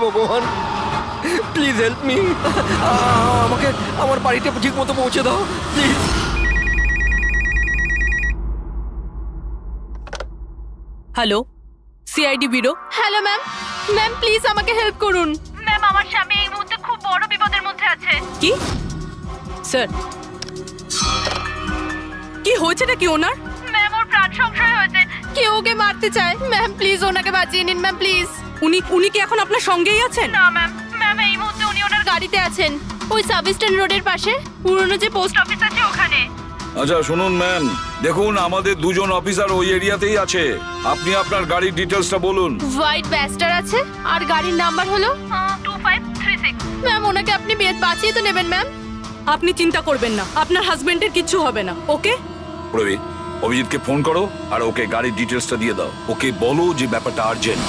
ভগবান, please help me. আমাকে আমার বাড়িতে ঠিক মতো পৌঁছে দাও please. Hello, CID bureau. Hello ma'am. Ma'am please আমাকে হেল্প করুন। ম্যাম আমার স্বামী এই মুহূর্তে খুব বড় বিপদের মধ্যে আছে। কি স্যার, কি হয়েছে নাকি ওনার? ম্যাম ওর প্রাণ সংশয় হয়েছে, কেউ ওকে মারতে চায়। ম্যাম প্লিজ ওনাকে বাঁচিয়ে নিন ম্যাম প্লিজ। উনি কি এখন আপনার সঙ্গেই আছেন? না ম্যাম, ম্যাম এই মুহূর্তে উনি ওনার গাড়িতে আছেন, ওই সাব স্ট্যান্ড রোডের পাশে পুরনো যে পোস্ট অফিস আছে ওখানে। আচ্ছা শুনুন ম্যাম, দেখুন আমাদের দুজন অফিসার ওই এরিয়াতেই আছে। আপনি আপনার গাড়ির ডিটেলসটা বলুন। হোয়াইট ব্যাস্টার আছে আর গাড়ির নাম্বার হলো 2536। ম্যাম ওনাকে আপনি বাঁচিয়ে তো নেবেন ম্যাম। আপনি চিন্তা করবেন না, আপনার হাজবেন্ডের কিচ্ছু হবে না। ওকে রবি, অভিজিৎকে ফোন করো আর ওকে গাড়ির ডিটেলসটা দিয়ে দাও। ওকে বলো যে ব্যাপারটা আর্জেন্ট।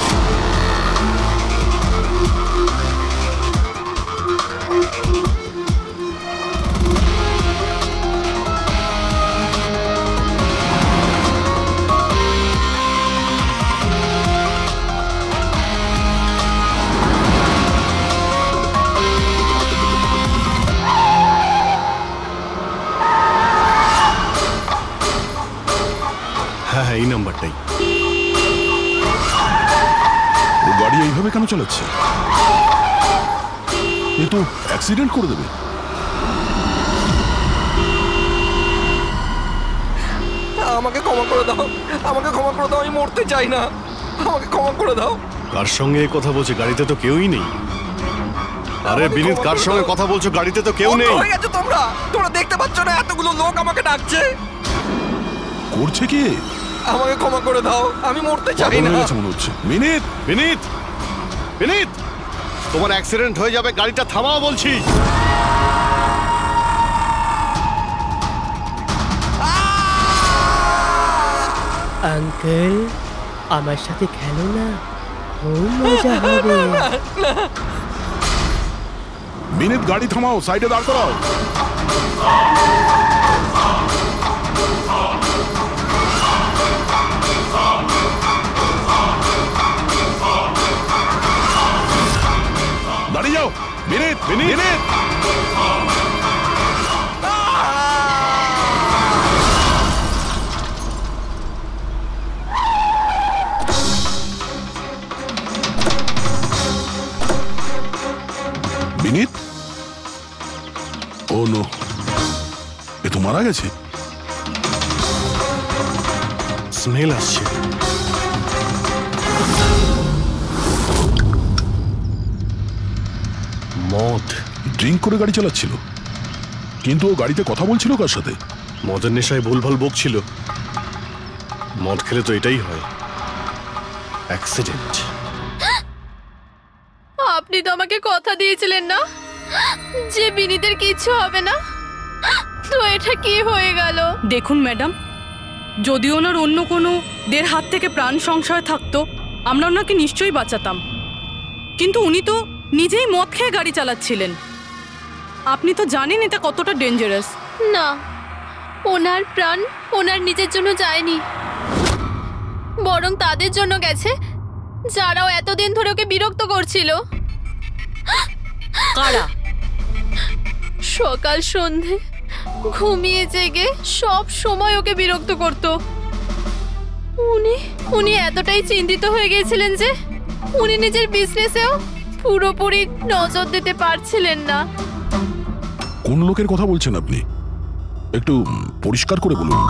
হ্যাঁ হ্যাঁ, এই নাম্বারটাই। ও গাড়ি এইভাবে কেন চালাচ্ছে? এ তো অ্যাক্সিডেন্ট করে দেবে। আমাকে ক্ষমা করে দাও, আমাকে ক্ষমা করে দাও, আমি মরতে চাই না, আমাকে ক্ষমা করে দাও। কার সঙ্গে কথা বলছে? গাড়িতে তো কেউই নেই। আরে বিনীত, কার সঙ্গে কথা বলছো? গাড়িতে তো কেউ নেই। হয়ে গেছে তোমরা দেখতে পাচ্ছ না এতগুলো লোক আমাকে ডাকছে? করছে কি? আমাকে ক্ষমা করে দাও, আমি মরতে চাই না। মনে হচ্ছে। বিনীত, বিনীত, বিনীত, তোমার অ্যাক্সিডেন্ট হয়ে যাবে, গাড়িটা থামাও বলছি। আঙ্কেল আমার সাথে খেলো না, খুব মজা হবে। বিনীত, গাড়ি থামাও, সাইডে দাঁড় করাও। দাঁড়িয়ে যাও। বিনীত, বিনীত, বিনীত। ও নো, এ তো মারা গেছে। স্মেল আসছে। মদ। ড্রিঙ্ক করে গাড়ি চালাচ্ছিল, কিন্তু ও গাড়িতে কথা বলছিল কার সাথে? মদের নেশায় ভুলভাল বকছিল। মদ খেলে তো এটাই হয়, অ্যাক্সিডেন্ট। আপনি তো আমাকে কথা দিয়েছিলেন না যে বিনীতের কিছু হবে না, তো এটা কি হয়ে গেল? দেখুন ম্যাডাম, যদি ওনার অন্য কোনো দের হাত থেকে প্রাণ সংশয় থাকতো আমরা ওনাকে নিশ্চয়ই বাঁচাতাম, কিন্তু উনি তো নিজেই মদ খেয়ে গাড়ি চালাচ্ছিলেন। আপনি তো জানেন এটা কতটা ডেঞ্জারাস। না, ওনার প্রাণ ওনার নিজের জন্য যায়নি, বরং তাদের জন্য গেছে যারাও এতদিন ধরে ওকে বিরক্ত করছিল। কারা? সকাল সন্ধে ঘুমিয়ে জেগে সব সময় ওকে বিরক্ত করত। উনি এতটাই চিন্তিত হয়ে গিয়েছিলেন যে উনি নিজের বিজনেসেও পুরোপুরি নজর দিতে পারছিলেন না। কোন লোকের কথা বলছেন আপনি? একটু পরিষ্কার করে বলুন।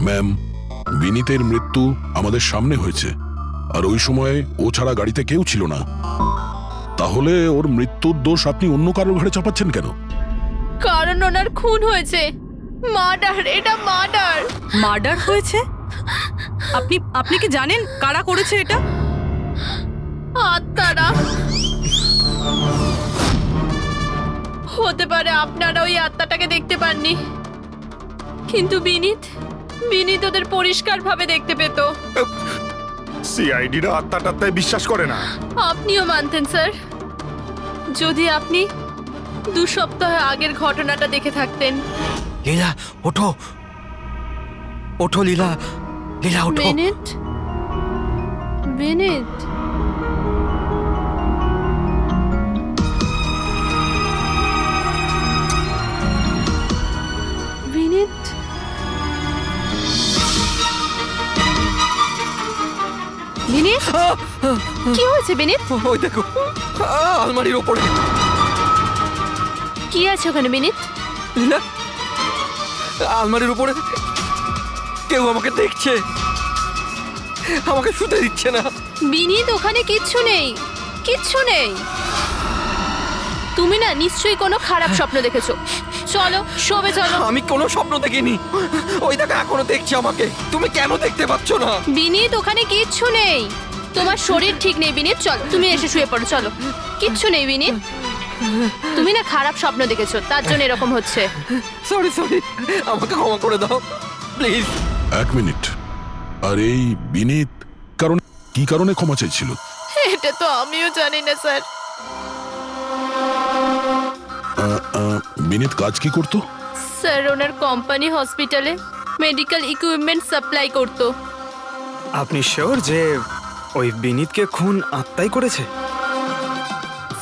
ম্যাম, বিনীতের মৃত্যু আমাদের সামনে হয়েছে, আর ওই সময় ও ছাড়া গাড়িতে কেউ ছিল না। তাহলে ওর মৃত্যুর দোষ আপনি অন্য কারোর ঘাড়ে চাপাচ্ছেন কেন? কারণ ওনার খুন হয়েছে, মার্ডার। এটা মার্ডার। মার্ডার হয়েছে? আপনি কি জানেন কারা করেছে এটা? আত্মারা। হতে পারে আপনারা ওই আত্মাটাকে দেখতে পাননি, কিন্তু বিনীত ওদের পরিষ্কারভাবে দেখতে পেত। সিআইডিরা আত্মাটাত্মায় বিশ্বাস করে না। আপনিও মানতেন স্যার যদি আপনি 2 সপ্তাহ আগের ঘটনাটা দেখে থাকতেন। লীলা ওঠো, ওঠো লীলা, লীলা ওঠো। বিনীত বিনীত বিনীত বিনীত কি হয়েছে বিনীত? ওই দেখো আলমারির ওপরে। কি আছে ওখানে বিনীত? লীলা, আলমারির উপরে কেউ আমাকে দেখছে, আমাকে শুতে দিচ্ছে না। বিনীত ওখানে কিচ্ছু নেই, কিচ্ছু নেই। তুমি না নিশ্চয়ই কোনো খারাপ স্বপ্ন দেখেছো। চলো শোবে চলো। আমি কোনো স্বপ্ন দেখিনি। ওই দেখো এখনো দেখছে আমাকে। তুমি কেন দেখতে পাচ্ছ না? বিনীত ওখানে কিচ্ছু নেই। তোমার শরীর ঠিক নেই বিনীত, চলো তুমি এসে শুয়ে পড়ো। চলো, কিচ্ছু নেই বিনীত। তুমি না খারাপ স্বপ্ন দেখেছো, তার জন্য এরকম হচ্ছে। সরি সরি, আমাকে ক্ষমা করে দাও প্লিজ। 1 মিনিট। আর এই বিনীত কি কারণে ক্ষমা চাইছিল? এটা তো আমিও জানি না স্যার। বিনীত কাজ কি করতো? স্যার ওনার কোম্পানি হসপিটালে মেডিকেল ইকুইপমেন্ট সাপ্লাই করতো। আপনি শিওর যে ওই বিনীতকে খুন আত্মাই করেছে?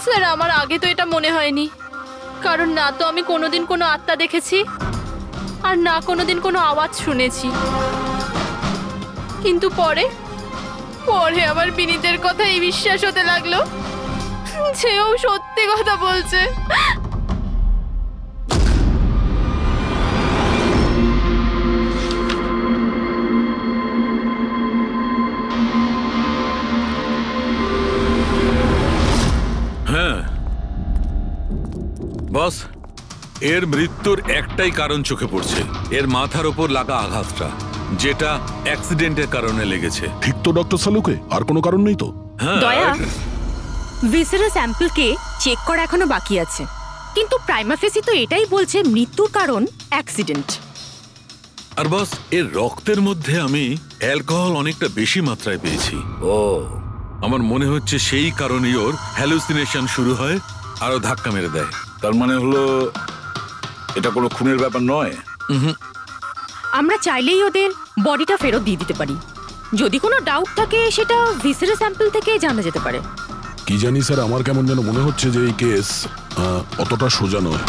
স্যার আমার আগে তো এটা মনে হয়নি, কারণ না তো আমি কোনোদিন কোনো আত্মা দেখেছি আর না কোনোদিন কোনো আওয়াজ শুনেছি। কিন্তু পরে আমার বিনীতের কথাই বিশ্বাস হতে লাগলো যেও সত্যি কথা বলছে। হ্যাঁ বস, এর মৃত্যুর একটাই কারণ চোখে পড়ছে, এর মাথার ওপর লাগা আঘাতটা, যেটা অ্যাক্সিডেন্টের কারণে লেগেছে। ঠিক তো ডক্টর সালুকে? আর কোনো কারণ নেই তো? দয়া, ভিসেরা স্যাম্পলকে চেক করা এখনো বাকি আছে, কিন্তু প্রাইমা ফেসি তো এটাই বলছে মৃত্যুর কারণ অ্যাক্সিডেন্ট। আর বস, এর রক্তের মধ্যে আমি অ্যালকোহল অনেকটা বেশি মাত্রায় পেয়েছি। ও, আমার মনে হচ্ছে সেই কারণেই ওর হ্যালুসিনেশন শুরু হয় আরো ধাক্কা মেরে দেয়। তার মানে হলো এটা কোনো খুনের ব্যাপার নয়? আমরা চাইলেই ওদের বডিটা ফেরত দিয়ে দিতে পারি। যদি কোনো ডাউট থাকে সেটা ভিসেরা স্যাম্পল থেকে জানা যেতে পারে। কি জানি স্যার, আমার কেমন যেন মনে হচ্ছে যে এই কেস অতটা সোজা নয়।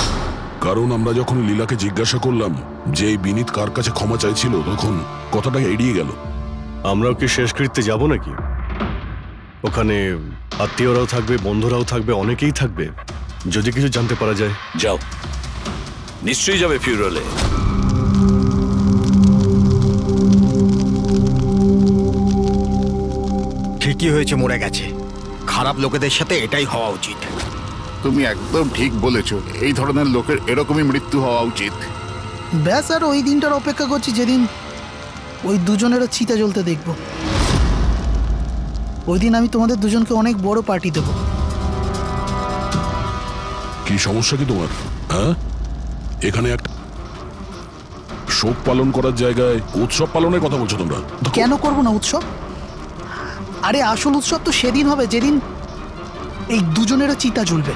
কারণ আমরা যখন লীলাকে জিজ্ঞাসা করলাম যে এই বিনীত কার কাছে ক্ষমা চাইছিল, তখন কথাটা এড়িয়ে গেল। আমরাও কি শেষকৃত্যে যাব নাকি? ওখানে আত্মীয়রাও থাকবে, বন্ধুরাও থাকবে, অনেকেই থাকবে। যদি কিছু জানতে পারা যায়। যাও, নিশ্চয়ই যাবে ফিউরালে। ঠিকই হয়েছে, মরে গেছে। খারাপ লোকেদের সাথে এটাই হওয়া উচিত। তুমি একদম ঠিক বলেছো, এই ধরনের লোকের এরকমই মৃত্যু হওয়া উচিত। ব্যাস, আর ওই দিনটার অপেক্ষা করছি যেদিন ওই দুজনেরও চিতা জ্বলতে দেখব। ওই দিন আমি তোমাদের দুজনকে অনেক বড় পার্টি দেব। কি সমস্যা কি তোমার? হ্যাঁ, এখানে একটা শোক পালন করার জায়গায় উৎসব পালনের কথা বলছো তোমরা? কেন করব না উৎসব? আরে আসল উৎসব তো সেদিন হবে যেদিন এই দুজনেরও চিতা জ্বলবে।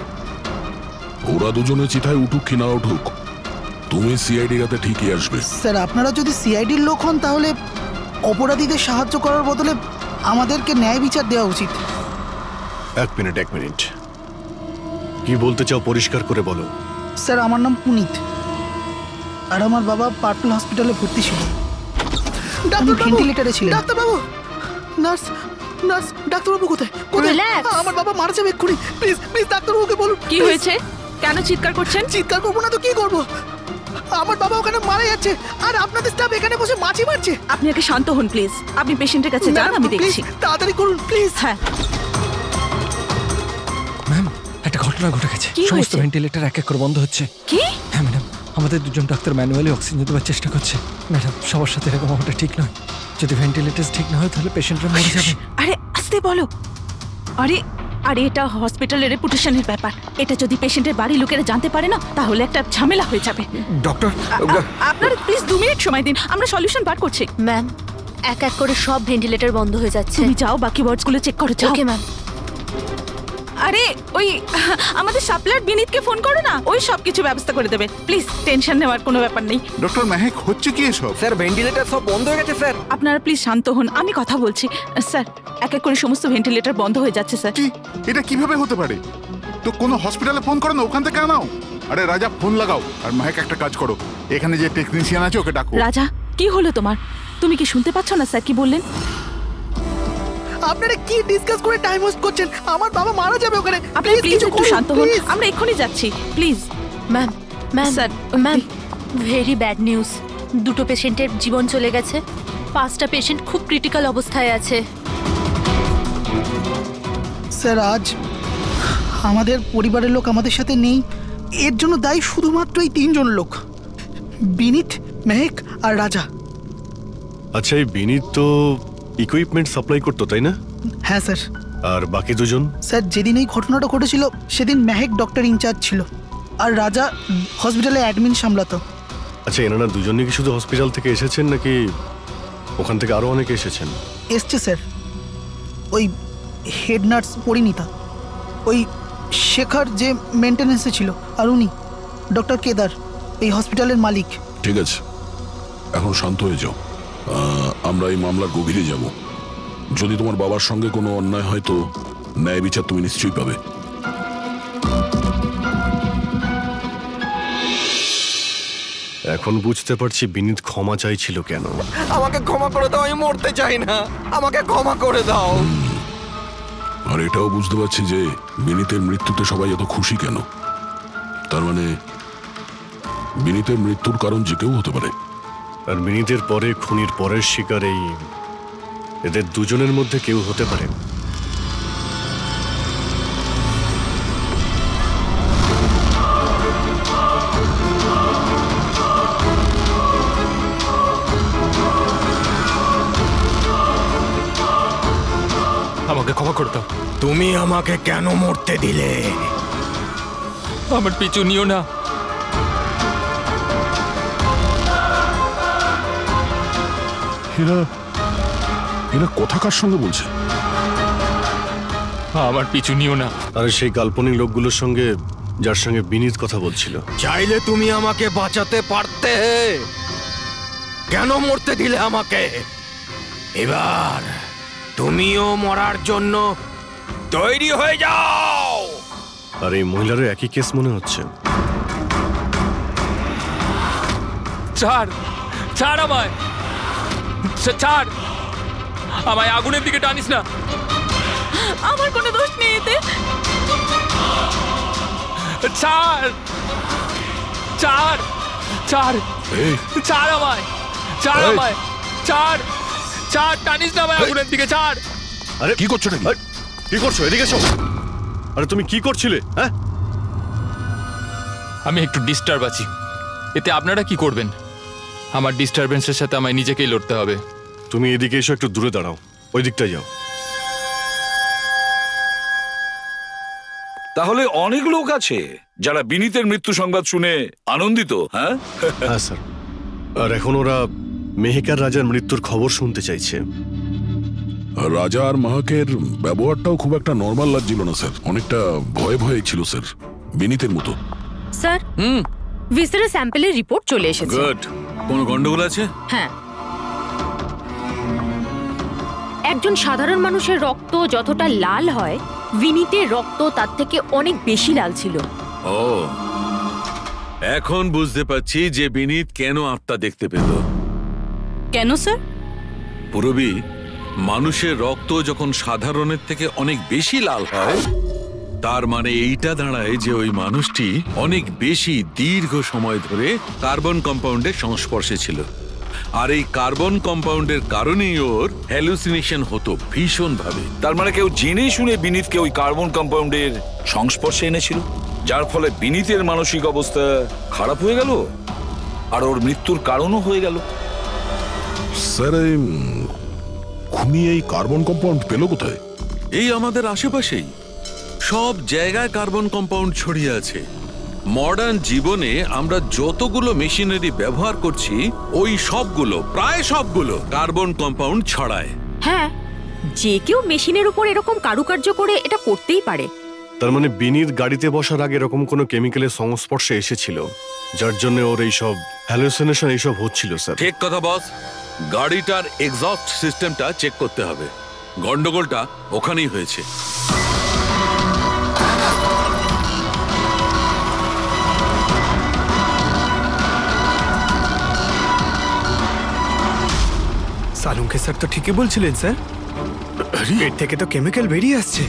ওরা দুজনে চিতায় উঠুক কি না উঠুক, তুমি সিআইডি রাতে ঠিকই আসবে। স্যার, আপনারা যদি সিআইডির লোক হন তাহলে অপরাধীদের সাহায্য করার বদলে আমাদেরকে ন্যায় বিচার দেওয়া উচিত। 1 মিনিট। কি বলতে চাও পরিষ্কার করে বলো। স্যার, আমার নাম পুনিত, আর আমার বাবা পার্পল হসপিটালে ভর্তি ছিল। ভেন্টিলেটরে ছিলেন। ডাক্তারবাবু, নার্স, ডাক্তারবাবু কোথায়? আমার বাবা মারা যাবে এক্ষুনি। প্লিজ প্লিজ ডাক্তারবাবুকে বলুন। কি হয়েছে? কেন চিৎকার করছেন? চিৎকার করবো না তো কি করবো? আমার বাবা ওখানে মারা যাচ্ছে আর আপনাদের স্টাফ এখানে বসে মাছি মারছে। আপনি আগে শান্ত হন প্লিজ। আপনি পেশেন্টের কাছে যান, আমি দেখছি। তাড়াতাড়ি করুন প্লিজ। হ্যাঁ ম্যাম, একটা ঘটনা ঘটে গেছে। সমস্ত ভেন্টিলেটর এক এক করে বন্ধ হচ্ছে। কি? হ্যাঁ ম্যাডাম, আমাদের দুজন ডাক্তার ম্যানুয়ালি অক্সিজেন দেওয়ার চেষ্টা করছে। ম্যাডাম, সবার সাথে এরকম হওয়াটা ঠিক নয়। যদি ভেন্টিলেটর ঠিক না হয় তাহলে পেশেন্টরা মরে যাবে। আরে আস্তে বলো। আরে আর এটা হসপিটালের রেপুটেশনের ব্যাপার। এটা যদি পেশেন্টের বাড়ির লোকেরা জানতে পারে না তাহলে একটা ঝামেলা হয়ে যাবে। ডক্টর, আপনারা প্লিজ 2 মিনিট সময় দিন, আমরা সলিউশন বার করছি। ম্যাম, এক এক করে সব ভেন্টিলেটর বন্ধ হয়ে যাচ্ছে। তুমি যাও বাকি ওয়ার্ডসগুলো চেক করো, যাও। Okay ma'am. আরে ওই আমাদের সাপ্লায়ার বিনীতকে ফোন করো না, ওই সব কিছু ব্যবস্থা করে দেবে। প্লিজ টেনশন নেওয়ার কোনো ব্যাপার নেই। ডক্টর মেহেক, হচ্ছে কি এসব? স্যার ভেন্টিলেটর সব বন্ধ হয়ে গেছে স্যার। আপনারা প্লিজ শান্ত হন, আমি কথা বলছি। স্যার এক এক করে সমস্ত ভেন্টিলেটর বন্ধ হয়ে যাচ্ছে স্যার। কি এটা কিভাবে হতে পারে? তো কোনো হসপিটালে ফোন করো না, ওখান থেকে আনাও। আরে রাজা, ফোন লাগাও। আর মেহেক একটা কাজ করো, এখানে যে টেকনিশিয়ান আছে ওকে ডাকো। রাজা, কি হলো তোমার? তুমি কি শুনতে পাচ্ছ না স্যার কি বললেন? আপনারা কি ডিসকাস করে টাইম ওয়েস্ট করছেন? আমার বাবা মারা যাবে ওখানে। আপনি প্লিজ একটু শান্ত হন, আমরা এক্ষুনি যাচ্ছি please. Ma'am, ma'am, sir, ma'am, very bad news. 2টো পেশেন্টের জীবন চলে গেছে। 5টা পেশেন্ট খুব ক্রিটিক্যাল অবস্থায় আছে। স্যার, আজ আমাদের পরিবারের লোক আমাদের সাথে নেই। এর জন্য দায়ী শুধুমাত্র এই 3 জন লোক, বিনীত, মেহেক আর রাজা। আচ্ছা, এই বিনীত তো ইকুইপমেন্ট সাপ্লাই করতো, তাই না? হ্যাঁ স্যার। আর বাকি দুজন? স্যার, যেদিন এই ঘটনাটা ঘটেছিল সেদিন মেহেক ডক্টর ইনচার্জ ছিল আর রাজা হসপিটালে অ্যাডমিন সামলাতো। আচ্ছা, এনারা দুজনই কি শুধু হসপিটাল থেকে এসেছেন নাকি ওখান থেকে আরো অনেকে এসেছেন? এসছে স্যার, ওই হেড নার্স পরিণীতা, ওই শেখর যে মেনটেন্যান্সে ছিল, আর উনি ডক্টর কেদার, এই হসপিটালের মালিক। ঠিক আছে, এখন শান্ত হয়ে যাও। আমরা এই মামলার গভীরে যাব। যদি তোমার বাবার সঙ্গে কোনো অন্যায় হয় তো ন্যায় বিচার তুমি নিশ্চয়ই পাবে। এখন বুঝতে পারছি বিনীত ক্ষমা চাইছিল কেন। আমাকে ক্ষমা করে দাও, আমি মরতে চাই না, আমাকে ক্ষমা করে দাও। আর এটাও বুঝতে পারছি যে বিনীতের মৃত্যুতে সবাই এত খুশি কেন। তার মানে বিনীতের মৃত্যুর কারণ যে কেউ হতে পারে। আর বিনীতের পরে খুনির পরের শিকার এই এদের দুজনের মধ্যে কেউ হতে পারে। আমাকে ক্ষমা করে দাও। তুমি আমাকে কেন মরতে দিলে? আমার পিছু নিও না। এরা কথা কার সঙ্গে বলছে? আমার পিছু নিও না। আরে সেই কাল্পনিক লোকগুলোর সঙ্গে যার সঙ্গে বিনীত কথা বলছিল। চাইলে তুমি আমাকে বাঁচাতে পারতে, কেন মরতে দিলে আমাকে? এবার তুমিও মরার জন্য তৈরি হয়ে যাও। আর এই মহিলারও একই কেস মনে হচ্ছে। ছাড়, ছাড় আমায়, ছাড় আমায়, আগুনের দিকে টানিস না। আমার কোনো দোষ নেই এতে। ছাড়, ছাড়, ছাড়, ছাড় আমায়, ছাড় আমায়, ছাড়, ছাড়, টানিস না আমায় আগুনের দিকে, ছাড়। আরে কি করছো নাকি? কি করছো? এদিকে এসো। আরে তুমি কি করছিলে? হ্যাঁ, আমি একটু ডিস্টার্ব আছি, এতে আপনারা কি করবেন? আমার ডিস্টারবেন্সের সাথে আমায় নিজেকেই লড়তে হবে। তুমি এদিকে এসো, একটু দূরে দাঁড়াও, ওই দিকটায় যাও। তাহলে অনেক লোক আছে যারা বিনীতের মৃত্যু সংবাদ শুনে আনন্দিত। হ্যাঁ হ্যাঁ স্যার। আর এখন ওরা মেহেকার রাজার মৃত্যুর খবর শুনতে চাইছে। রাজা আর মাহাকের ব্যবহারটাও খুব একটা নর্মাল লাগছিল না স্যার, অনেকটা ভয়ে ভয়ে ছিল স্যার, বিনীতের মতো। স্যার, ভিসারা স্যাম্পলের রিপোর্ট চলে এসেছে। গুড। কোনো গন্ডগোল আছে? হ্যাঁ, একজন সাধারণ মানুষের রক্ত যতটা লাল হয়, বিনীতের রক্ত তার থেকে অনেক বেশি লাল ছিল। ও, এখন বুঝতে পারছি যে বিনীত কেন আত্মা দেখতে পেল। কেন স্যার? পুরবী, মানুষের রক্ত যখন সাধারণের থেকে অনেক বেশি লাল হয়, তার মানে এইটা দাঁড়ায় যে ওই মানুষটি অনেক বেশি দীর্ঘ সময় ধরে কার্বন কম্পাউন্ডের সংস্পর্শে ছিল। আর এই কার্বন কম্পাউন্ডের কারণেই ওর হ্যালুসিনেশন হতো ভীষণ ভাবে। তার মানে কেউ জেনে শুনে বিনীতকে ওই কার্বন কম্পাউন্ডের সংস্পর্শে এনেছিল, যার ফলে বিনীতের মানসিক অবস্থা খারাপ হয়ে গেল আর ওর মৃত্যুর কারণও হয়ে গেল। স্যার, খুনি এই কার্বন কম্পাউন্ড পেল কোথায়? এই আমাদের আশেপাশেই। সব জায়গায় কার্বন কম্পাউন্ড ছড়িয়ে আছে। মডার্ন জীবনে আমরা যতগুলো মেশিনারি ব্যবহার করছি ওই সবগুলো, প্রায় সবগুলো কার্বন কম্পাউন্ড ছড়ায়। হ্যাঁ, যে কেউ মেশিনের উপর এরকম কারুকার্য করে এটা করতেই পারে। তার মানে বিনীত গাড়িতে বসার আগে এরকম কোনো কেমিক্যালের সংস্পর্শে এসেছিল, যার জন্য ওর এইসব হ্যালুসিনেশন এইসব হচ্ছিল। স্যার ঠিক কথা বস। গাড়িটার এক্সস্ট সিস্টেমটা চেক করতে হবে। গন্ডগোলটা ওখানেই হয়েছে। সালুঙ্কে স্যার তো ঠিকই বলছিলেন স্যার, এর থেকে তো কেমিক্যাল বেরিয়ে আসছে।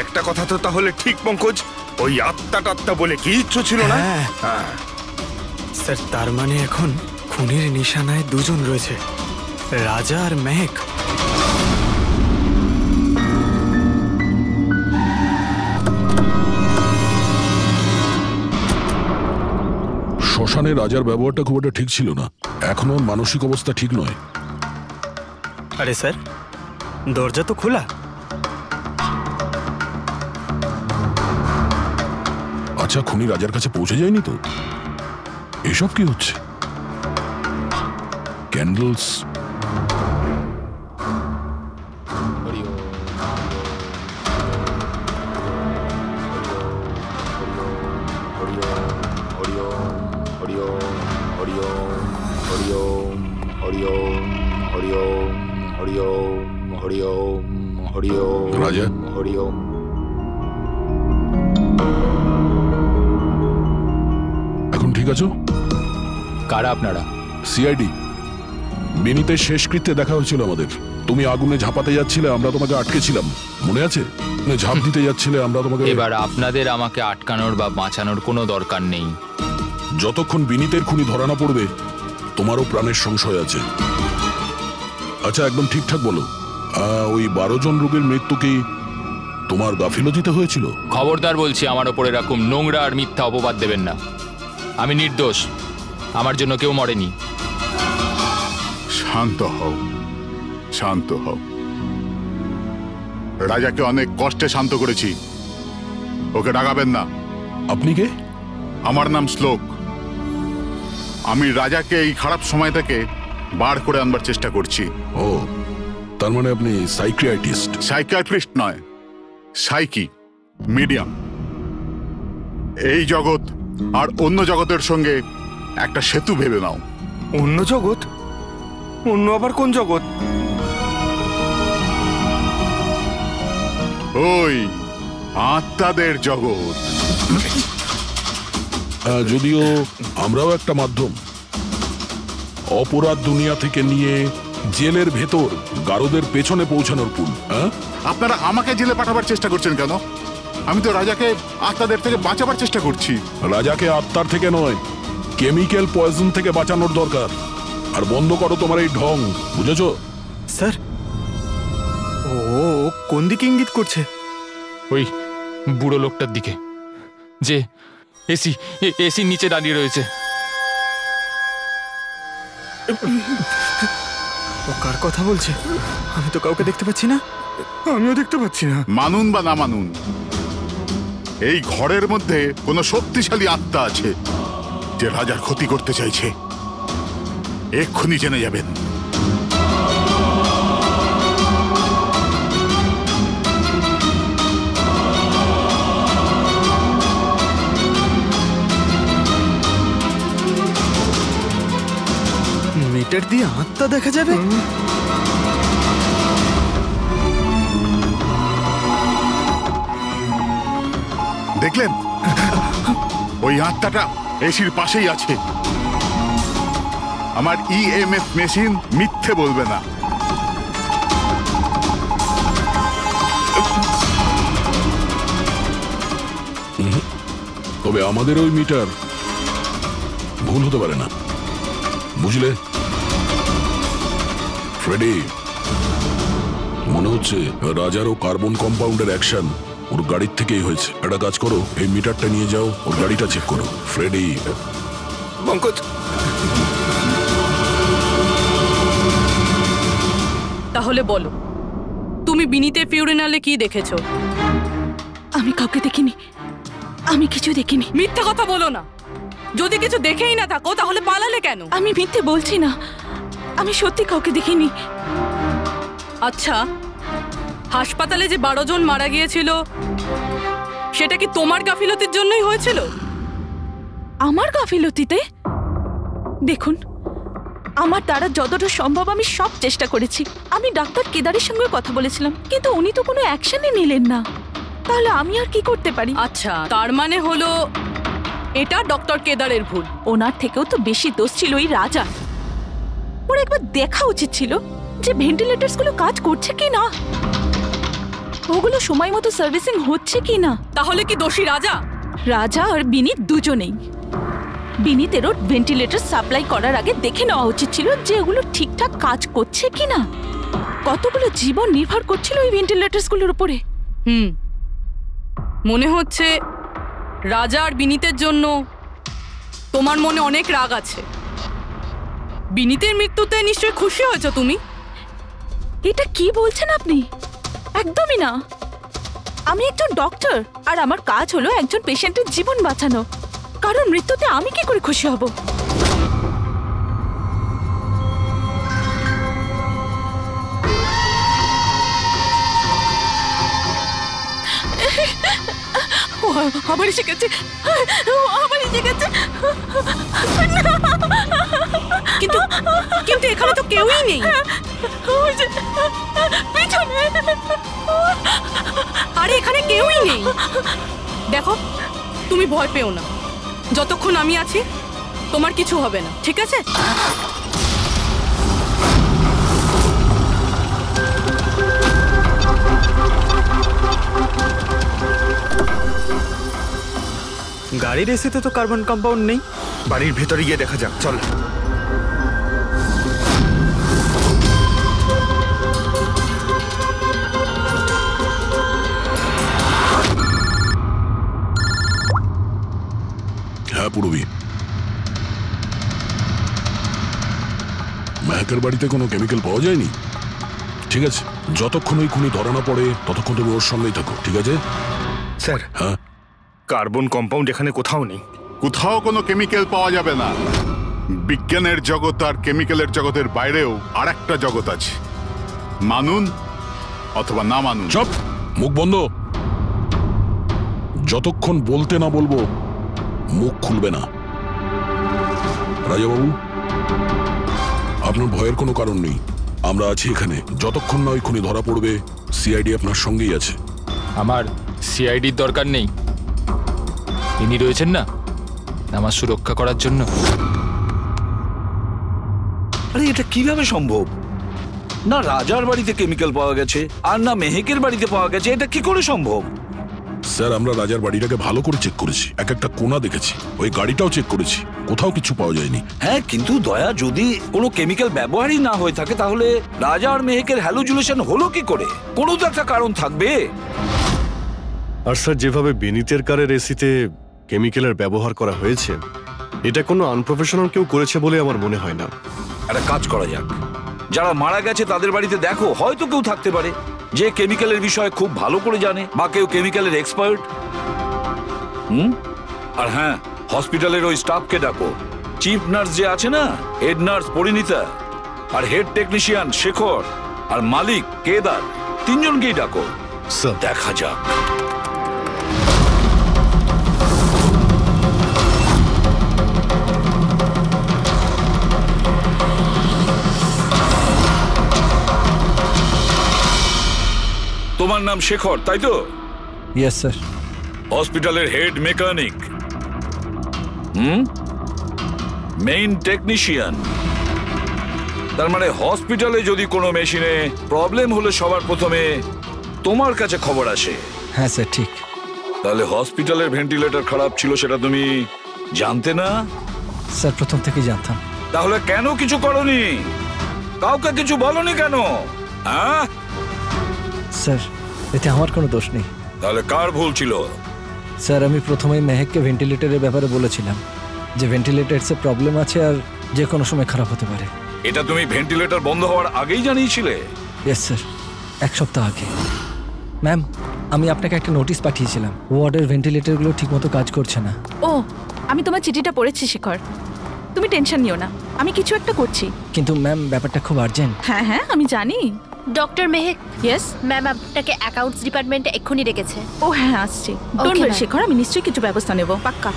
একটা কথা তো তাহলে ঠিক পঙ্কজ, ওই আত্মা বলে কিচ্ছু ছিল না। স্যার তার মানে এখন খুনের নিশানায় দুজন রয়েছে, রাজা আর মেহেক। শ্মশানে রাজার ব্যবহারটা খুব একটা ঠিক ছিল না, এখনো মানসিক অবস্থা ঠিক নয়। আরে স্যার, দরজা তো খোলা। আচ্ছা, খুনি রাজার কাছে পৌঁছে যায়নি তো? এসব কি হচ্ছে? ক্যান্ডেলস, রাজা এখন ঠিক আছো? কারা আপনারা? সিআইডি। বিনীতের শেষকৃত্যে দেখা হয়েছিল আমাদের। তুমি আগুনে ঝাঁপাতে যাচ্ছিলে, আমরা তোমাকে আটকেছিলাম, মনে আছে? ঝাঁপ দিতে যাচ্ছিলে, আমরা তোমাকে। এবার আপনাদের আমাকে আটকানোর বা বাঁচানোর কোনো দরকার নেই। যতক্ষণ বিনীতের খুনি ধরা না পড়বে তোমারও প্রাণের সংশয় আছে। আচ্ছা, একদম ঠিকঠাক বলো, ওই 12 জন রোগীর মৃত্যু কি তোমার গাফিলতিতে হয়েছিল? খবরদার বলছি, আমার ওপর এরকম নোংরা আর মিথ্যা অপবাদ দেবেন না। আমি নির্দোষ, আমার জন্য কেউ মরেনি। শান্ত হও, শান্ত হও। রাজাকে অনেক কষ্টে শান্ত করেছি, ওকে ডাকাবেন না। আপনি কে? আমার নাম শ্লোক। আমি রাজাকে এই খারাপ সময় থেকে বার করে আনবার চেষ্টা করছি। ও, তার মানে আপনি সাইকিয়াট্রিস্ট? সাইকিয়াট্রিস্ট নয়, সাইকি, মিডিয়াম। এই জগৎ আর অন্য জগতের সঙ্গে একটা সেতু ভেবে নাও। অন্য জগৎ? অন্য আবার কোন জগৎ? ওই আত্মাদের জগৎ। যদিও আমরাও একটা মাধ্যম, অপরাধ দুনিয়া থেকে নিয়ে জেলের ভেতর গারদের পেছনে পৌঁছানোর পুল। আপনারা আমাকে জেলে পাঠাবার চেষ্টা করছেন কেন? আমি তো রাজাকে আত্মাদের থেকে বাঁচাবার চেষ্টা করছি। রাজাকে আত্মার থেকে নয়, কেমিক্যাল পয়জন থেকে বাঁচানোর দরকার। আর বন্ধ করো তোমার এই ঢং, বুঝেছো? স্যার, ও কোন দিকে ইঙ্গিত করছে? ওই বুড়ো লোকটার দিকে, যে এসি নিচে দাঁড়িয়ে রয়েছে। ও কার কথা বলছে? আমি তো কাউকে দেখতে পাচ্ছি না। আমিও দেখতে পাচ্ছি না। মানুন বা না মানুন, এই ঘরের মধ্যে কোনো শক্তিশালী আত্মা আছে যে রাজার ক্ষতি করতে চাইছে। এক্ষুনি জেনে যাবেন। মিটার দিয়ে আত্মা দেখা যাবে? দেখলেন, ওই আত্মাটা এসির পাশেই আছে। আমার ইএমএফ মেশিন মিথ্যে বলবে না। তবে আমাদের ওই মিটার ভুল হতে পারে না, বুঝলে? ফ্রেডি, মনে হচ্ছে রাজারও কার্বন কম্পাউন্ডের অ্যাকশন ওর গাড়ির থেকেই হয়েছে। একটা কাজ করো, এই মিটারটা নিয়ে যাও, ওর গাড়িটা চেক করো। ফ্রেডি। পঙ্কজ, তাহলে বলো, তুমি তুমি বিনীতের ফিউরিনালে কি দেখেছো? আমি কাউকে দেখিনি, আমি কিছু দেখিনি। মিথ্যা কথা বলো না। যদি কিছু দেখেই না থাকো তাহলে পালালে কেন? আমি মিথ্যে বলছি না, আমি সত্যি কাউকে দেখিনি। আচ্ছা, হাসপাতালে যে 12 জন মারা গিয়েছিল সেটা কি তোমার গাফিলতির জন্যই হয়েছিল? আমার গাফিলতিতে? দেখুন, আমার দ্বারা যতটা সম্ভব আমি সব চেষ্টা করেছি। আমি ডাক্তার কেদারের সঙ্গে কথা বলেছিলাম, কিন্তু উনি তো কোনো অ্যাকশনই নিলেন না। তাহলে আমি আর কি করতে পারি? আচ্ছা, তার মানে হলো এটা ডক্টর কেদারের ভুল। ওনার থেকেও তো বেশি দোষ ছিল ওই রাজা। ওর একবার দেখা উচিত ছিল যে ভেন্টিলেটরস গুলো কাজ করছে কি না, ওগুলো সময় মতো সার্ভিসিং হচ্ছে কি না। তাহলে কি দোষী রাজা? রাজা আর বিনীত দুজনেই। বিনীতেরও ভেন্টিলেটর সাপ্লাই করার আগে দেখে নেওয়া উচিত ছিল যে ওগুলো ঠিকঠাক কাজ করছে কি না। কতগুলো জীবন নির্ভর করছিল ওই ভেন্টিলেটরস গুলোর উপরে। মনে হচ্ছে রাজা আর বিনীতের জন্য তোমার মনে অনেক রাগ আছে। বিনীতের মৃত্যুতে নিশ্চয়ই খুশি হয়েছো তুমি? এটা কি বলছেন আপনি? একদমই না। আমি একজন ডক্টর, আর আমার কাজ হলো একজন পেশেন্টের জীবন বাঁচানো। কারণ মৃত্যুতে আমি কি করে খুশি হব? আবার এসে গেছে, আবার এসে গেছে। কিন্তু কিন্তু এখানে তো কেউই নেই। আরে এখানে কেউই নেই। দেখো, তুমি ভয় পেও না। যতক্ষণ আমি আছি তোমার কিছু হবে না, ঠিক আছে? গাড়ির এসিতে তো কার্বন কম্পাউন্ড নেই। বাড়ির ভেতরে গিয়ে দেখা যাক, চল। হ্যাঁ পূরবী, মেহেকের বাড়িতে কোনো কেমিক্যাল পাওয়া যায়নি? ঠিক আছে, যতক্ষণ ওই খুনি ধরা না পড়ে ততক্ষণ তুমি ওর সঙ্গেই থাকো, ঠিক আছে? স্যার, হ্যাঁ, কার্বন কম্পাউন্ড এখানে কোথাও নেই। কোথাও কোনো কেমিক্যাল পাওয়া যাবে না। বিজ্ঞানের জগৎ আর কেমিক্যালের জগতের বাইরেও আর একটা জগৎ আছে, মানুন অথবা না মানুন। চুপ, মুখ বন্ধ। যতক্ষণ বলতে না বলবো মুখ খুলবে না। রাজাবাবু, আপনার ভয়ের কোনো কারণ নেই। আমরা আছি এখানে। যতক্ষণ না ওই খুনি ধরা পড়বে সিআইডি আপনার সঙ্গেই আছে। আমার সিআইডির দরকার নেই। ইনি রয়েছেন না আমার সুরক্ষা করার জন্য। আরে এটা কিভাবে সম্ভব? না রাজার বাড়িতে কেমিক্যাল পাওয়া গেছে আর না মেহেকের বাড়িতে পাওয়া গেছে। এটা কি করে সম্ভব? স্যার, আমরা রাজার বাড়িটাকে ভালো করে চেক করেছি, এক একটা কোণা দেখেছি, ওই গাড়িটাও চেক করেছি, কোথাও কিছু পাওয়া যায়নি। হ্যাঁ, কিন্তু দয়া, যদি কোনো কেমিক্যাল ব্যবহারই না হয়ে থাকে তাহলে রাজা আর মেহেকের হ্যালোজুলেশন হলো কি করে? কোনো তো একটা কারণ থাকবে। আর স্যার, যেভাবে বিনীতের কারের এসিতে কেমিক্যালের ব্যবহার করা হয়েছে, এটা কোনো আনপ্রফেশনাল কেউ করেছে বলে আমার মনে হয় না। একটা কাজ করা যাক, যারা মারা গেছে তাদের বাড়িতে দেখো, হয়তো কেউ থাকতে পারে যে কেমিক্যালের বিষয়ে খুব ভালো করে জানে, বা কেউ কেমিক্যালের এক্সপার্ট। আর হ্যাঁ, হসপিটালের ওই স্টাফকে ডাকো। চিফ নার্স যে আছে না, হেড নার্স পরিণীতা, আর হেড টেকনিশিয়ান শেখর, আর মালিক কেদার, তিনজনকেই ডাকো। দেখা যাক। তোমার নাম শেখর, তাই তো? Yes sir. হসপিটালের হেড মেকানিক, মেইন টেকনিশিয়ান। তার মানে হসপিটালে যদি কোনো মেশিনে প্রবলেম হলে সবার প্রথমে তোমার কাছে খবর আসে। হ্যাঁ স্যার, ঠিক। তাহলে হসপিটালের ভেন্টিলেটর খারাপ ছিল সেটা তুমি জানতে না? স্যার, প্রথম থেকেই জানতাম। তাহলে কেন কিছু করনি? কাউকে কিছু বলনি কেন? হ্যাঁ স্যার, এতে আমার কোনো দোষ নেই। তাহলে কার ভুল ছিল? স্যার, আমি প্রথমেই মেহেককে ভেন্টিলেটরের ব্যাপারে বলেছিলাম যে ভেন্টিলেটরসে প্রবলেম আছে আর যে কোনো সময় খারাপ হতে পারে। এটা তুমি ভেন্টিলেটর বন্ধ হওয়ার আগেই জানিয়েছিলে? Yes sir. 1 সপ্তাহ আগে। ম্যাম, আমি আপনাকে একটা নোটিশ পাঠিয়েছিলাম, ওয়ার্ডের ভেন্টিলেটরগুলো ঠিকমতো কাজ করছে না। ও, আমি তোমার চিঠিটা পড়েছি শেখর, তুমি টেনশন নিও না, আমি কিছু একটা করছি। কিন্তু ম্যাম, ব্যাপারটা খুব আর্জেন্ট। হ্যাঁ হ্যাঁ, আমি জানি। ডক্টর মেহেক। ইয়েস ম্যাম, আপনাকে অ্যাকাউন্টস ডিপার্টমেন্টে এক্ষুনি রেখেছে। ও হ্যাঁ, আসছি। ডোন্ট ওয়ারি শেখর, আমি নিশ্চয়ই কিছু ব্যবস্থা নেব, পাক্কা।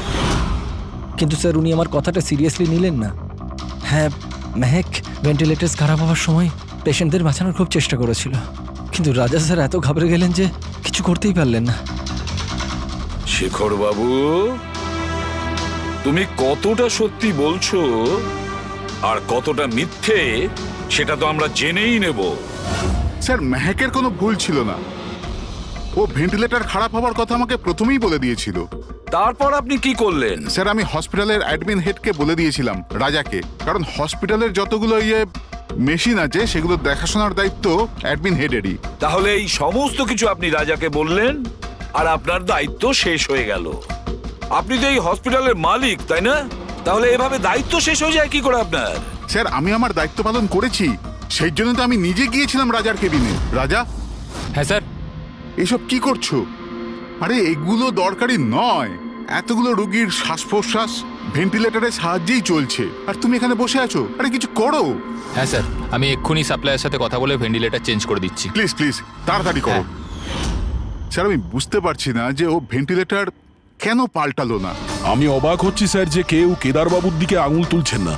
কিন্তু স্যার, উনি আমার কথাটা সিরিয়াসলি নিলেন না। হ্যাঁ মেহেক, ভেন্টিলেটরস খারাপ হওয়ার সময় পেশেন্টদের বাঁচানোর খুব চেষ্টা করেছিল, কিন্তু রাজা স্যার এত ঘাবড়ে গেলেন যে কিছু করতেই পারলেন না। শেখর বাবু, তুমি কতটা সত্যি বলছো আর কতটা মিথ্যে সেটা তো আমরা জেনেই নেব। স্যার, মেহেকের কোনো ভুল ছিল না। ও ভেন্টিলেটর খারাপ হওয়ার কথা আমাকে প্রথমেই বলে দিয়েছিল। তারপর আপনি কি করলেন? স্যার, আমি হসপিটালের অ্যাডমিন হেডকে বলে দিয়েছিলাম, রাজাকে, কারণ হসপিটালের যতগুলো মেশিন আছে সেগুলো দেখাশোনার দায়িত্ব অ্যাডমিন হেডেরই। তাহলে এই সমস্ত কিছু আপনি রাজাকে বললেন আর আপনার দায়িত্ব শেষ হয়ে গেল। আপনি তো এই হসপিটালের মালিক, তাই না? তাহলে এভাবে দায়িত্ব শেষ হয়ে যায় কি করে আপনার? স্যার, আমি আমার দায়িত্ব পালন করেছি, সেই জন্য তো আমি নিজে গিয়েছিলাম রাজার কেবিনে। রাজা। হ্যাঁ স্যার। এসব কি করছো? আরে এগুলো দরকারি নয়। এতগুলো রোগীর শ্বাস প্রশ্বাস ভেন্টিলেটরের সাহায্যেই চলছে, আর তুমি এখানে বসে আছো। আরে কিছু করো। হ্যাঁ স্যার, আমি এক্ষুনি সাপ্লাইয়ের সাথে কথা বলে ভেন্টিলেটর চেঞ্জ করে দিচ্ছি। প্লিজ প্লিজ তাড়াতাড়ি করো। স্যার, আমি বুঝতে পারছি না যে ও ভেন্টিলেটর কেন পাল্টালো না। আমি অবাক হচ্ছি স্যার যে কেউ কেদারবাবুর দিকে আঙুল তুলছেন না।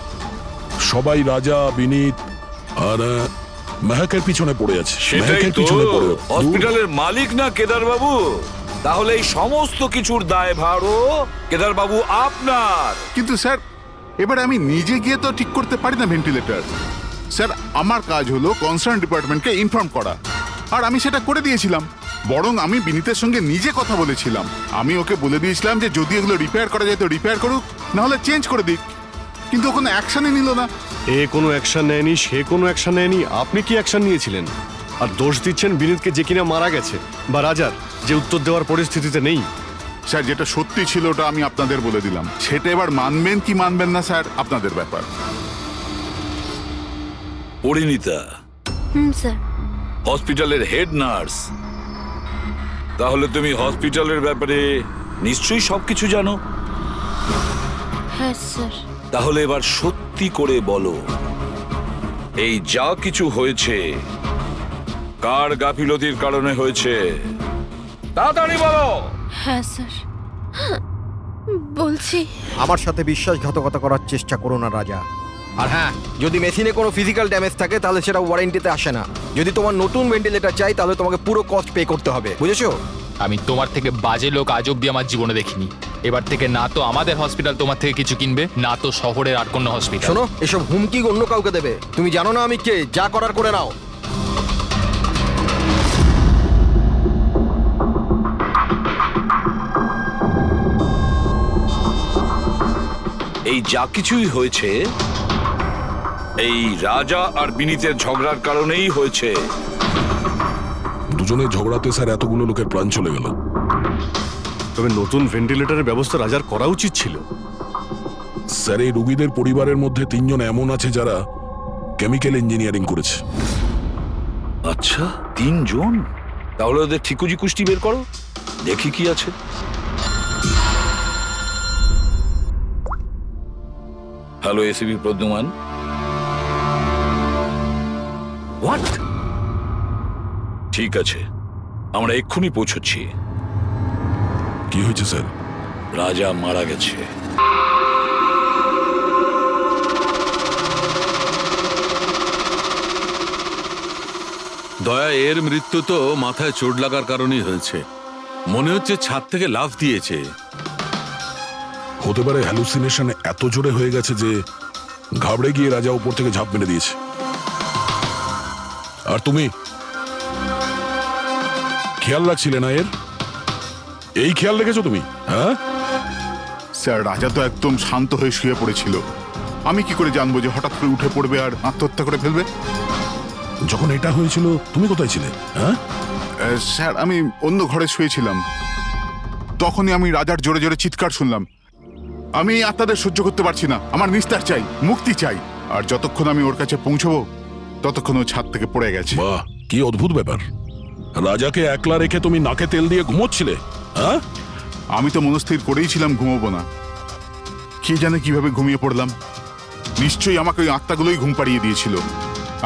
সবাই রাজা, বিনীত আর মেহেকের পিছনে পড়ে আছে। সেটাই তো, হসপিটালের মালিক না কেদার বাবু? তাহলে এই সমস্ত কিছুর দায়ভারও কেদার বাবু আপনার। কিন্তু স্যার, এবারে আমি নিজে গিয়ে তো ঠিক করতে পারি না ভেন্টিলেটর। স্যার, আমার কাজ হলো কনসার্ন ডিপার্টমেন্টকে ইনফর্ম করা, আর আমি সেটা করে দিয়েছিলাম। বরং আমি বিনীতের সঙ্গে নিজে কথা বলেছিলাম। আমি ওকে বলে দিয়েছিলাম যে যদি এগুলো রিপেয়ার করা যায় তো রিপেয়ার করুক, না হলে চেঞ্জ করে দিক। কিন্তু ও কোনো অ্যাকশনই নিল না। এ কোনো অ্যাকশন নেয়নি, সে কোনো অ্যাকশন নেয়নি। আপনি কি অ্যাকশন নিয়েছিলেন? আর দোষ দিচ্ছেন বিনীতকে, যে কিনা মারা গেছে, বা রাজার, যে উত্তর দেওয়ার পরিস্থিতিতে নেই। স্যার, যেটা সত্যি ছিল ওটা আমি আপনাদের বলে দিলাম। সেটা এবার মানবেন কি মানবেন না স্যার, আপনাদের ব্যাপার। পরিণীতা স্যার। হসপিটালের হেড নার্স, তাহলে তুমি হসপিটালের ব্যাপারে নিশ্চয়ই সবকিছু জানো। হ্যাঁ স্যার। তাহলে এবার সত্যি করে বলো, এই যা কিছু হয়েছে কার গাফিলতির কারণে হয়েছে? তাড়াতাড়ি বলো। হ্যাঁ স্যার, বলছি। আমার সাথে বিশ্বাসঘাতকতা করার চেষ্টা করো না রাজা। আর হ্যাঁ, যদি মেশিনে কোনো ফিজিক্যাল ড্যামেজ থাকে তাহলে সেটা ওয়ারেন্টিতে আসে না। যদি তোমার নতুন ভেন্টিলেটর চাই তাহলে তোমাকে পুরো কস্ট পে করতে হবে, বুঝেছো? আমি তোমার থেকে বাজে লোক আজ অব্দি আমার জীবনে দেখিনি। এবার থেকে না তো আমাদের হসপিটাল তোমার থেকে কিছু কিনবে, না তো শহরের আর কোনো হসপিটাল। শোনো, এসব হুমকি অন্য কাউকে দেবে। তুমি জানো না আমি কে, যা করার করে নাও। এই যা কিছুই হয়েছে এই রাজা আর বিনীতের ঝগড়ার কারণেই হয়েছে। দুজনের ঝগড়াতে স্যার এতগুলো লোকের প্রাণ চলে গেল। তবে নতুন ভেন্টিলেটরের ব্যবস্থা রাজার করা উচিত ছিল। স্যার, এই রোগীদের পরিবারের মধ্যে 3 জন এমন আছে যারা কেমিক্যাল ইঞ্জিনিয়ারিং করেছে। আচ্ছা, 3 জন? তাহলে ওদের ঠিকুজি কুষ্টি বের করো, দেখি কি আছে। Hello ACP Pradyuman. হোয়াট? ঠিক আছে, আমরা এক্ষুনি পৌঁছচ্ছি। কি হয়েছে স্যার? রাজা মারা গেছে। দয়া, এর মৃত্যু তো মাথায় চোট লাগার কারণেই হয়েছে। মনে হচ্ছে ছাদ থেকে লাফ দিয়েছে। হতে পারে হ্যালুসিনেশন এত জোরে হয়ে গেছে যে ঘাবড়ে গিয়ে রাজা উপর থেকে ঝাঁপ মেরে দিয়েছে। আর তুমি খেয়াল রাখছিলে না এর? এই খেয়াল রেখেছো তুমি? হ্যাঁ স্যার, রাজা তো একদম শান্ত হয়ে শুয়ে পড়েছিল। আমি কি করে জানবো যে হঠাৎ করে উঠে পড়বে আর আত্মহত্যা করে ফেলবে? যখন এটা হয়েছিল তুমি কোথায় ছিলে? হ্যাঁ স্যার, আমি অন্য ঘরে শুয়েছিলাম। তখনই আমি রাজার জোরে জোরে চিৎকার শুনলাম। আমি এই আত্মাদের সহ্য করতে পারছি না, আমার নিস্তার চাই, মুক্তি চাই। আর যতক্ষণ আমি ওর কাছে পৌঁছবো ততক্ষণ ও ছাদ থেকে পড়ে গেছে। বাহ, কি অদ্ভুত ব্যাপার, রাজাকে একলা রেখে তুমি নাকে তেল দিয়ে ঘুমোচ্ছিলে? হ্যাঁ, আমি তো মনস্থির করেই ছিলাম ঘুমোবো না। কে জানে কিভাবে ঘুমিয়ে পড়লাম। নিশ্চয়ই আমাকে ওই আত্মাগুলোই ঘুম পাড়িয়ে দিয়েছিল।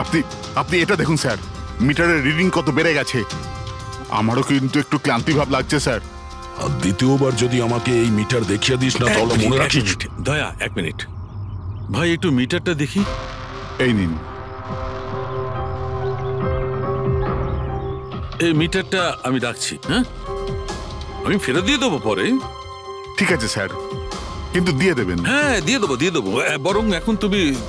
আপনি আপনি এটা দেখুন স্যার, মিটারের রিডিং কত বেড়ে গেছে। আমারও কিন্তু একটু ক্লান্তি ভাব লাগছে স্যার। আর দ্বিতীয়বার যদি আমাকে এই মিটার দেখিয়ে দিস না তাহলে মনে রাখিস। দয়া, 1 মিনিট ভাই, একটু মিটারটা দেখি। এই নিন। এই মিটারটা আমি রাখছি। হ্যাঁ, আমি ফেরত দিয়ে দেবো পরে। ঠিক আছে স্যার, কিন্তু দিয়ে দেবেন? হ্যাঁ, দিয়ে দেবো দিয়ে দেবো। বরং এখন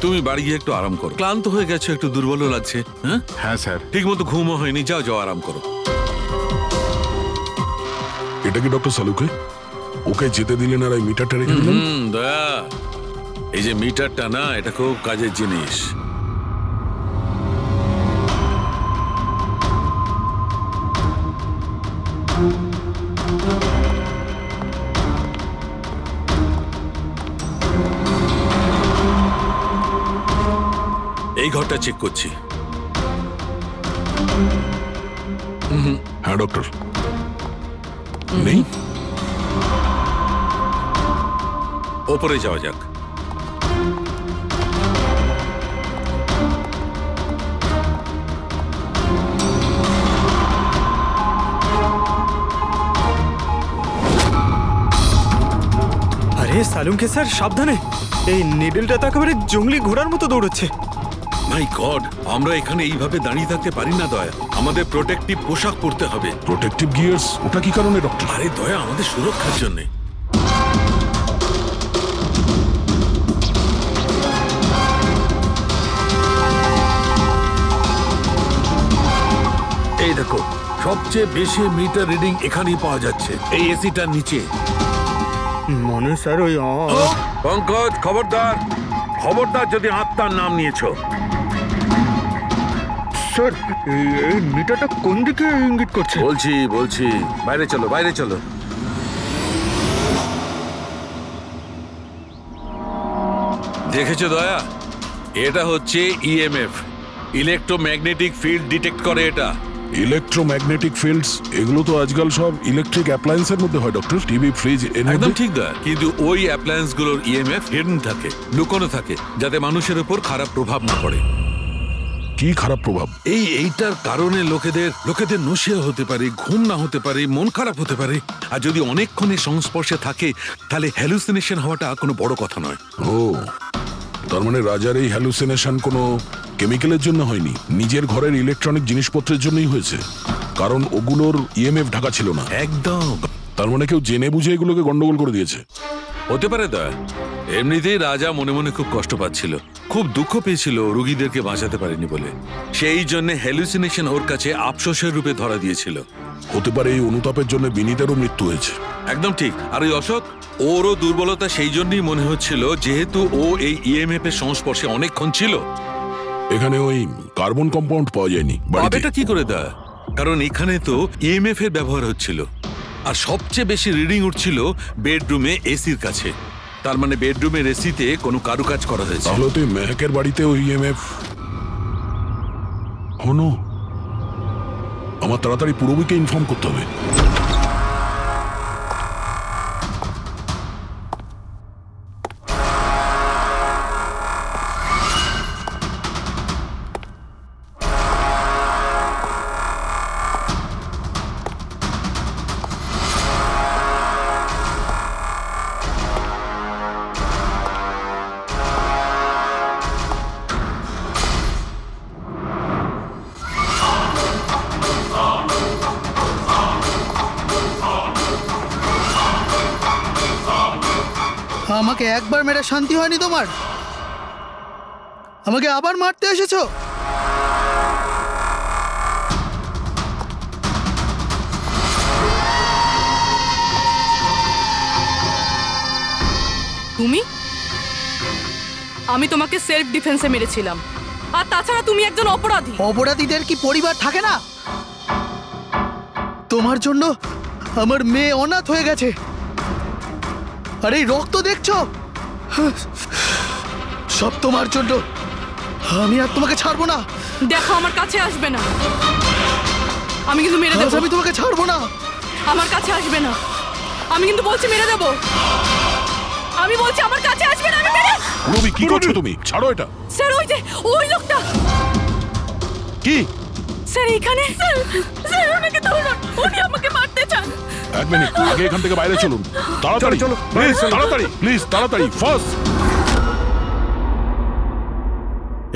তুমি বাড়ি গিয়ে একটু আরাম করো। ক্লান্ত হয়ে গেছো, একটু দুর্বল লাগছে। হ্যাঁ হ্যাঁ স্যার। ঠিক মতো ঘুমও হয়নি। যাও যাও, আরাম করো। এটা কি ডক্টর সালুকে? ওকে যেতে দিলেন আর এই মিটারটা রেখে দিলেন? দয়া, এই যে মিটারটা না, এটা খুব কাজের জিনিস। এই ঘরটা চেক করছি। হ্যাঁ ডক্টর, নেই। ওপরে যাওয়া যাক। আরে সালুঙ্কে স্যার, সাবধানে। এই নিডলটা তো একেবারে জঙ্গলি ঘোড়ার মতো দৌড়চ্ছে। মাই গড, আমরা এখানে এইভাবে দাঁড়িয়ে থাকতে পারি না দয়া। আমাদের প্রোটেক্টিভ পোশাক পরতে হবে। Protective gears? ওটা কি কারণে ডক্টর? আরে দয়া, আমাদের সুরক্ষার জন্য। এই দেখো, সবচেয়ে বেশি মিটার রিডিং এখানেই পাওয়া যাচ্ছে, এই এসিটার নিচে। মনে স্যার ওই পঙ্কজ, খবরদার খবরদার যদি আত্মার নাম নিয়েছো। স্যার, এই মিটারটা কোন দিকে ইঙ্গিত করছে? বলছি বাইরে চলো, বাইরে চলো। দেখেছো দয়া, এটা হচ্ছে ইএমএফ, ইলেকট্রোম্যাগনেটিক ফিল্ড ডিটেক্ট করে এটা। ইলেকট্রোম্যাগনেটিক ফিল্ডস, এগুলো তো আজকাল সব ইলেকট্রিক অ্যাপ্লায়েন্সের মধ্যে হয় ডক্টর। টিভি, ফ্রিজ, একদম ঠিক দয়া। কিন্তু ওই অ্যাপ্লায়েন্স গুলোর ইএমএফ হিডেন থাকে, লুকোনো থাকে, যাতে মানুষের উপর খারাপ প্রভাব না পড়ে। কি খারাপ প্রভাব? এইটার কারণে লোকেদের নশিয়া হতে পারে, ঘুম না হতে পারে, মন খারাপ হতে পারে। আর যদি অনেকক্ষণের সংস্পর্শে থাকে তাহলে হ্যালুসিনেশন হওয়াটা কোনো বড় কথা নয়। ও, তার মানে রাজার এই হ্যালুসিনেশন কোনো কেমিক্যালের জন্য হয়নি, নিজের ঘরের ইলেকট্রনিক জিনিসপত্রের জন্যই হয়েছে, কারণ ওগুলোর ইএমএফ ঢাকা ছিল না। একদম। তার মানে কেউ জেনে বুঝে এগুলোকে গন্ডগোল করে দিয়েছে। হতে পারে দয়া। এমনিতেই রাজা মনে মনে খুব কষ্ট পাচ্ছিল, খুব দুঃখ পেয়েছিল রোগীদেরকে বাঁচাতে পারেনি বলে। সেই জন্য হ্যালুসিনেশন ওর কাছে আফসোসের রূপে ধরা দিয়েছিল। হতে পারে এই অনুতাপের জন্য বিনীতেরও মৃত্যু হয়েছে। একদম ঠিক। আর ওই অশোক, ওরও দুর্বলতা সেই জন্যই মনে হচ্ছিল, যেহেতু ও এই ইএমএফ এর সংস্পর্শে অনেকক্ষণ ছিল। এখানে ওই কার্বন কম্পাউন্ড পাওয়া যায়নি। এটা কি করে দয়া? কারণ এখানে তো ইএমএফ এর ব্যবহার হচ্ছিল, আর সবচেয়ে বেশি রিডিং উঠছিল বেডরুমে এসির কাছে। তার মানে বেডরুমের এসিতে কোনো কারুকাজ করা হয়েছে। তাহলে তুই মেহকের বাড়িতে ওই ইএমএফ হনো। আমার তাড়াতাড়ি পুরবীকে ইনফর্ম করতে হবে। আমাকে একবার মেরে শান্তি হয়নি তোমার? আমাকে আবার মারতে এসেছো? তুমি? আমি তোমাকে সেলফ ডিফেন্সে মেরেছিলাম। আর তাছাড়া তুমি একজন অপরাধী। অপরাধীদের কি পরিবার থাকে না? তোমার জন্য আমার মেয়ে অনাথ হয়ে গেছে। আর এই রক্ত দেখছো, সব তোমার জন্য। আমি আর তোমাকে ছাড়বো না। দেখো আমার কাছে আসবে না, আমি কিন্তু মেরে দেবো। আমি তোমাকে ছাড়বো না। আমার কাছে আসবে না, আমি কিন্তু বলছি মেরে দেবো। আমি বলছি আমার কাছে আসবে না, আমি মেরে। রবি কি করছো তুমি? ছাড়ো এটা। স্যার ওই যে ওই লোকটা। কি? স্যার এখানে। স্যার ওনাকে ধরুন, উনি আমাকে মারতে চান। এক মিনিট, আগে এখান থেকে বাইরে চলুন। তাড়াতাড়ি চলো, প্লিজ তাড়াতাড়ি, প্লিজ তাড়াতাড়ি, ফাস্ট।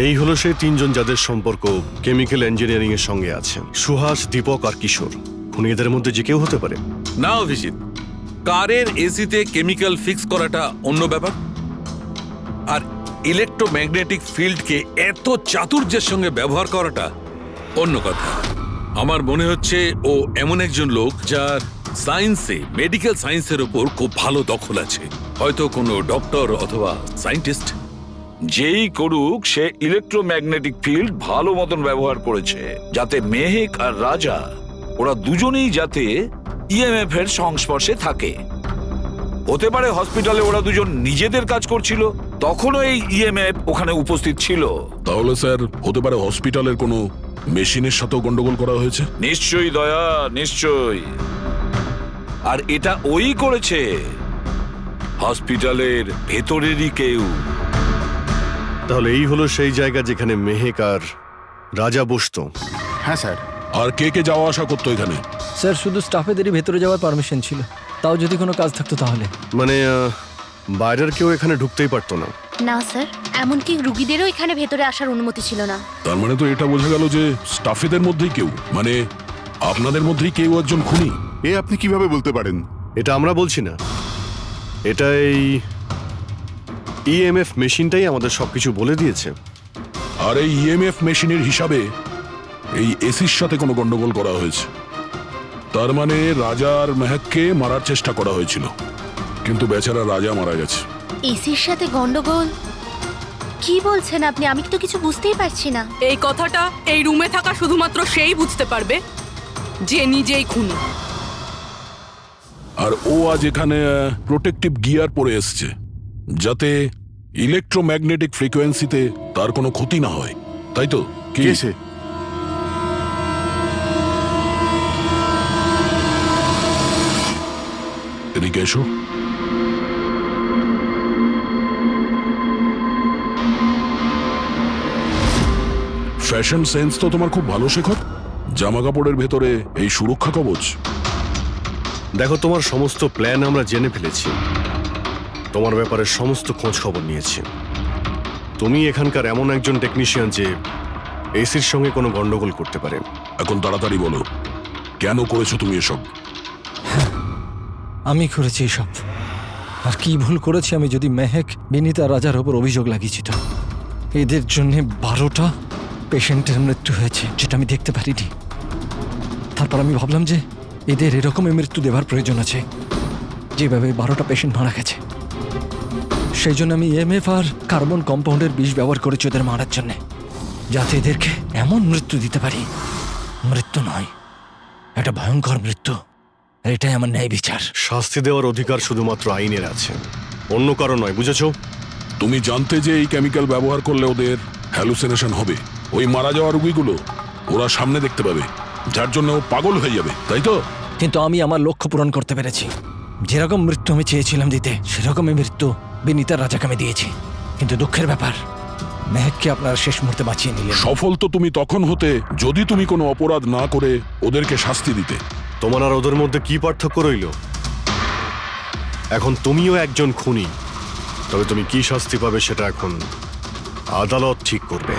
এই হলো সেই তিনজন যাদের সম্পর্ক কেমিক্যাল ইঞ্জিনিয়ারিং এর সঙ্গে আছে, সুহাস, দীপক আর কিশোর। খুনি এদের মধ্যে যে কেউ হতে পারে। না অভিজিৎ, কারের এসিতে কেমিক্যাল ফিক্স করাটা অন্য ব্যাপার, আর ইলেকট্রোম্যাগনেটিক ফিল্ডকে এত চাতুর্যের সঙ্গে ব্যবহার করাটা অন্য কথা। আমার মনে হচ্ছে ও এমন একজন লোক যার সায়েন্সে, মেডিকেল সায়েন্সের উপর খুব ভালো দখল আছে, হয়তো কোনো ডক্টর অথবা সায়েন্টিস্ট। যেই করুক, সে ইলেকট্রোম্যাগনেটিক ফিল্ড ভালো মতন ব্যবহার করেছে, যাতে মেহেক আর রাজা ওরা দুজনেই যাতে ইএমএফ এর সংস্পর্শে থাকে। হতে পারে হসপিটালে ওরা দুজন নিজেদের কাজ করছিল, তখনও এই ইএমএফ ওখানে উপস্থিত ছিল। তাহলে স্যার হতে পারে হসপিটালের কোনো মেশিনের সাথেও গন্ডগোল করা হয়েছে। নিশ্চয়ই দয়া, নিশ্চয়ই। আর এটা ওই করেছে, হসপিটালের ভেতরেরই কেউ। তাহলে এই হলো সেই জায়গা যেখানে মেহেক আর রাজা বসতো। হ্যাঁ স্যার। আর কে কে যাওয়া আসা করতো এখানে? স্যার শুধু স্টাফেদেরই ভেতরে যাওয়ার পারমিশন ছিল, তাও যদি কোনো কাজ থাকতো তাহলে। মানে বাইরের কেউ এখানে ঢুকতেই পারতো না? না স্যার, এমনকি রুগীদেরও এখানে ভেতরে আসার অনুমতি ছিল না। তার মানে তো এটা বোঝা গেল যে স্টাফেদের মধ্যেই কেউ, মানে আপনাদের মধ্যেই কেউ একজন খুনি। এ আপনি কিভাবে বলতে পারেন? এটা আমরা বলছি না, এটা এই ইএমএফ মেশিনটাই আমাদের সবকিছু বলে দিয়েছে। আর এই ইএমএফ মেশিনের হিসাবে এই এসির সাথে কোনো গন্ডগোল করা হয়েছে। তার মানে রাজা আর মেহেককে মারার চেষ্টা করা হয়েছিল, কিন্তু বেচারা রাজা মারা গেছে। এসির সাথে গন্ডগোল? কি বলছেন আপনি? আমি তো কিছু বুঝতেই পারছি না। এই কথাটা এই রুমে থাকা শুধুমাত্র সেই বুঝতে পারবে যে নিজেই খুনি। আর ও আজ এখানে প্রোটেক্টিভ গিয়ার পরে এসছে, যাতে ইলেকট্রোম্যাগনেটিক ফ্রিকোয়েন্সিতে তার কোনো ক্ষতি না হয়, তাই তো? কি সে? এদিকে এসো। ফ্যাশন সেন্স তো তোমার খুব ভালো, শেখর। জামা কাপড়ের ভেতরে এই সুরক্ষা কবচ। দেখো, তোমার সমস্ত প্ল্যান আমরা জেনে ফেলেছি, তোমার ব্যাপারে সমস্ত খোঁজ খবর নিয়েছি। তুমি এখানকার এমন একজন টেকনিশিয়ান যে এসির সঙ্গে কোনো গন্ডগোল করতে পারে। এখন তাড়াতাড়ি বলো, কেন করেছো তুমি এসব? আমি করেছি এসব। আর কি ভুল করেছি আমি যদি মেহেক, বিনীতা, রাজার ওপর অভিযোগ লাগিয়েছি। তো এদের জন্য 12টা পেশেন্টের মৃত্যু হয়েছে, যেটা আমি দেখতে পারিনি। তারপর আমি ভাবলাম যে এদের এরকমই মৃত্যু দেওয়ার প্রয়োজন আছে, যেভাবে 12টা পেশেন্ট মারা গেছে। সেই জন্য আমি ইএমএফ আর কার্বন কম্পাউন্ডের বিষ ব্যবহার করেছি ওদের মারার জন্য, যাতে এদেরকে এমন মৃত্যু দিতে পারি, মৃত্যু নয়, একটা ভয়ঙ্কর মৃত্যু। এটাই আমার ন্যায় বিচার। শাস্তি দেওয়ার অধিকার শুধুমাত্র আইনের আছে, অন্য কারো নয়, বুঝেছো? তুমি জানতে যে এই কেমিক্যাল ব্যবহার করলে ওদের হ্যালুসিনেশন হবে, ওই মারা যাওয়া রোগীগুলো ওরা সামনে দেখতে পাবে, যার জন্য ও পাগল হয়ে যাবে, তাই তো? কিন্তু আমি আমার লক্ষ্য পূরণ করতে পেরেছি। যেরকম মৃত্যু আমি চেয়েছিলাম দিতে, সেরকমই মৃত্যু বিনীতার রাজাকে আমি দিয়েছি। কিন্তু দুঃখের ব্যাপার, মেহেককে আপনারা শেষ মুহূর্তে বাঁচিয়ে নিলেন। সফল তো তুমি তখন হতে যদি তুমি কোনো অপরাধ না করে ওদেরকে শাস্তি দিতে। তোমার আর ওদের মধ্যে কি পার্থক্য রইল? এখন তুমিও একজন খুনি, তবে তুমি কি শাস্তি পাবে সেটা এখন আদালত ঠিক করবে।